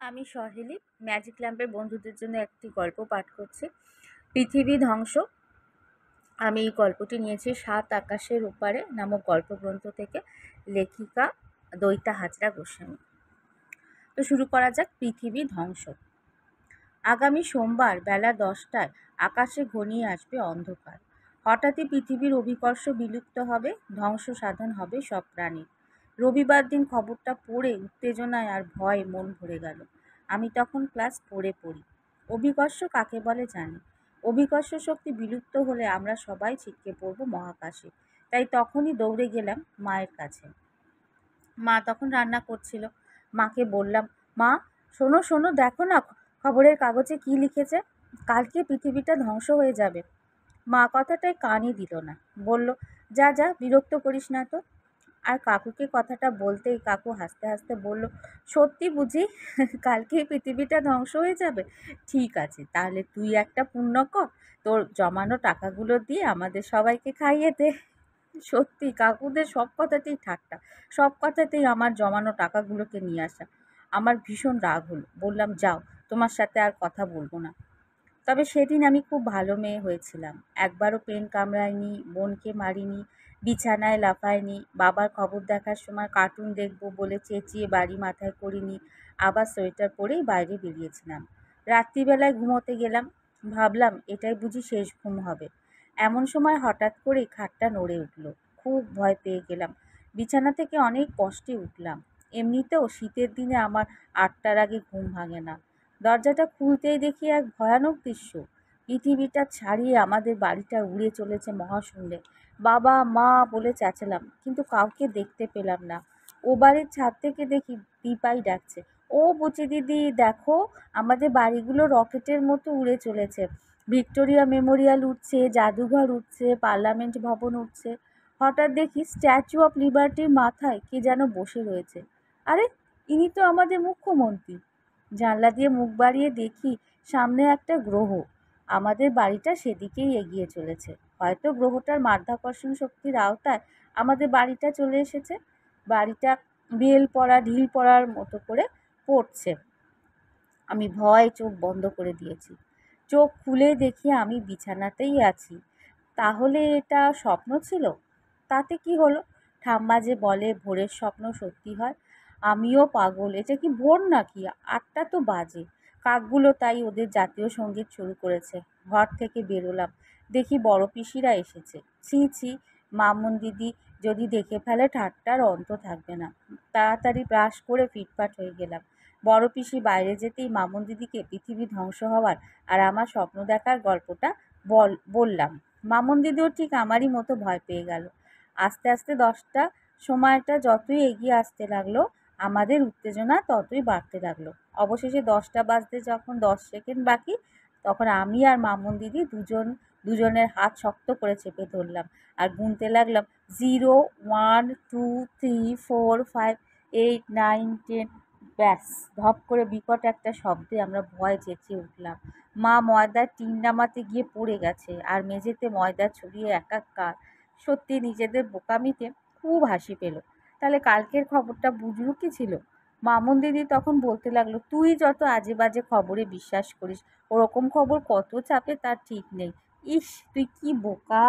আমি সহেলি ম্যাজিক ল্যাম্পের বন্ধুদের জন্য একটি গল্প পাঠ করছি। পৃথিবী ধ্বংস। আমি এই গল্পটি নিয়েছি সাত আকাশের ওপারে নামক গল্পগ্রন্থ থেকে, লেখিকা দৈতা হাজরা গোস্বামী। তো শুরু করা যাক। পৃথিবী ধ্বংস। আগামী সোমবার বেলা 10টায় আকাশে ঘনিয়ে আসবে অন্ধকার। হঠাৎই পৃথিবীর অভিকর্ষ বিলুপ্ত হবে, ধ্বংস সাধন হবে সব প্রাণীর। রবিবার দিন খবরটা পড়ে উত্তেজনায় আর ভয়ে মন ভরে গেল। আমি তখন ক্লাস 4-এ পড়ি। অভিকর্ষ কাকে বলে জানি। অভিকর্ষ শক্তি বিলুপ্ত হলে আমরা সবাই ছিটকে পড়ব মহাকাশে। তাই তখনই দৌড়ে গেলাম মায়ের কাছে। মা তখন রান্না করছিল। মাকে বললাম, মা, শোনো শোনো, দেখো না খবরের কাগজে কি লিখেছে, কালকে পৃথিবীটা ধ্বংস হয়ে যাবে। মা কথাটায় কানই দিল না, বলল, যা যা, বিরক্ত করিস না তো। আর কাকুকে কথাটা বলতেই কাকু হাসতে হাসতে বলল, সত্যি বুঝি কালকেই পৃথিবীটা ধ্বংস হয়ে যাবে? ঠিক আছে, তাহলে তুই একটা পুণ্য কর, তোর জমানো টাকাগুলো দিয়ে আমাদের সবাইকে খাইয়ে দে। সত্যি কাকুদের সব কথাতেই ঠাট্টা, সব কথাতেই আমার জমানো টাকাগুলোকে নিয়ে আসা। আমার ভীষণ রাগ হলো। বললাম, যাও, তোমার সাথে আর কথা বলবো না। তবে সেদিন আমি খুব ভালো মেয়ে হয়েছিলাম। একবারও পেন কামড়ায়নি, বোনকে মারিনি, বিছানায় লাফায়নি, বাবার খবর দেখার সময় কার্টুন দেখবো বলে চেঁচিয়ে বাড়ি মাথায় করিনি, আবার সোয়েটার পরেই বাইরে বেরিয়েছিলাম। রাত্রিবেলায় ঘুমোতে গেলাম, ভাবলাম এটাই বুঝি শেষ ঘুম হবে। এমন সময় হঠাৎ করেই খাটটা নড়ে উঠল। খুব ভয় পেয়ে গেলাম। বিছানা থেকে অনেক কষ্টে উঠলাম। এমনিতেও শীতের দিনে আমার 8টার আগে ঘুম ভাঙে না। দরজাটা খুলতেই দেখি এক ভয়ানক দৃশ্য। পৃথিবীটা ছাড়িয়ে আমাদের বাড়িটা উড়ে চলেছে মহাশূন্যে। বাবা মা বলে চেঁচালাম, কিন্তু কাউকে দেখতে পেলাম না। ও বাড়ির ছাদ থেকে দেখি দীপাই ডাকছে, ও বুচি দিদি দেখো, আমাদের বাড়িগুলো রকেটের মতো উড়ে চলেছে। ভিক্টোরিয়া মেমোরিয়াল উঠছে, জাদুঘর উঠছে, পার্লামেন্ট ভবন উঠছে। হঠাৎ দেখি স্ট্যাচু অফ লিবার্টির মাথায় কে যেন বসে রয়েছে। আরে, ইনি তো আমাদের মুখ্যমন্ত্রী। জানলা দিয়ে মুখ বাড়িয়ে দেখি সামনে একটা গ্রহ। আমাদের বাড়িটা সেদিকেই এগিয়ে চলেছে। হয়তো গ্রহটার মাধ্যাকর্ষণ শক্তির আওতায় আমাদের বাড়িটা চলে এসেছে। বাড়িটা ঢিল পড়ার মতো করে পড়ছে। আমি ভয়ে চোখ বন্ধ করে দিয়েছি। চোখ খুলে দেখি আমি বিছানাতেই আছি। তাহলে এটা স্বপ্ন ছিল? তাতে কি হলো? ঠাম্মা যে বলে ভোরের স্বপ্ন সত্যি হয়, আমিও পাগল। এটা কি ভোর নাকি? 8টা তো বাজে। কাকগুলো তাই ওদের জাতীয় সঙ্গীত শুরু করেছে। ঘর থেকে বেরোলাম, দেখি বড় পিসিরা এসেছে। ছি ছি, মামুন দিদি যদি দেখে ফেলে ঠাট্টার অন্ত থাকবে না। তাড়াতাড়ি ব্রাশ করে ফিটফাট হয়ে গেলাম। বড় পিসি বাইরে যেতেই মামুন দিদিকে পৃথিবী ধ্বংস হওয়ার আর আমার স্বপ্ন দেখার গল্পটা বললাম। মামুন দিদিও ঠিক আমারই মতো ভয় পেয়ে গেল। আস্তে আস্তে 10টা সময়টা যতই এগিয়ে আসতে লাগলো, আমাদের উত্তেজনা ততই বাড়তে লাগলো। অবশেষে 10টা বাজতে যখন 10 সেকেন্ড বাকি, তখন আমি আর মামুন দিদি দুজনের হাত শক্ত করে চেপে ধরলাম আর গুনতে লাগলাম, 0, 1, 2, 3, 4, 5, 8, 9, 10। ব্যাস, ধপ করে বিকট একটা শব্দে আমরা ভয়ে চেঁচিয়ে উঠলাম। মা ময়দার টিন নামাতে গিয়ে পড়ে গেছে আর মেঝেতে ময়দা ছড়িয়ে একাকার। সত্যি নিজেদের বোকামিতে খুব হাসি পেল। তাহলে কালকের খবরটা বুজরুকি ছিল? মামুন দিদি তখন বলতে লাগলো, তুই যত আজে বাজে খবরে বিশ্বাস করিস, ওরকম খবর কত চাপে তার ঠিক নেই। ইস, তুই কি বোকা!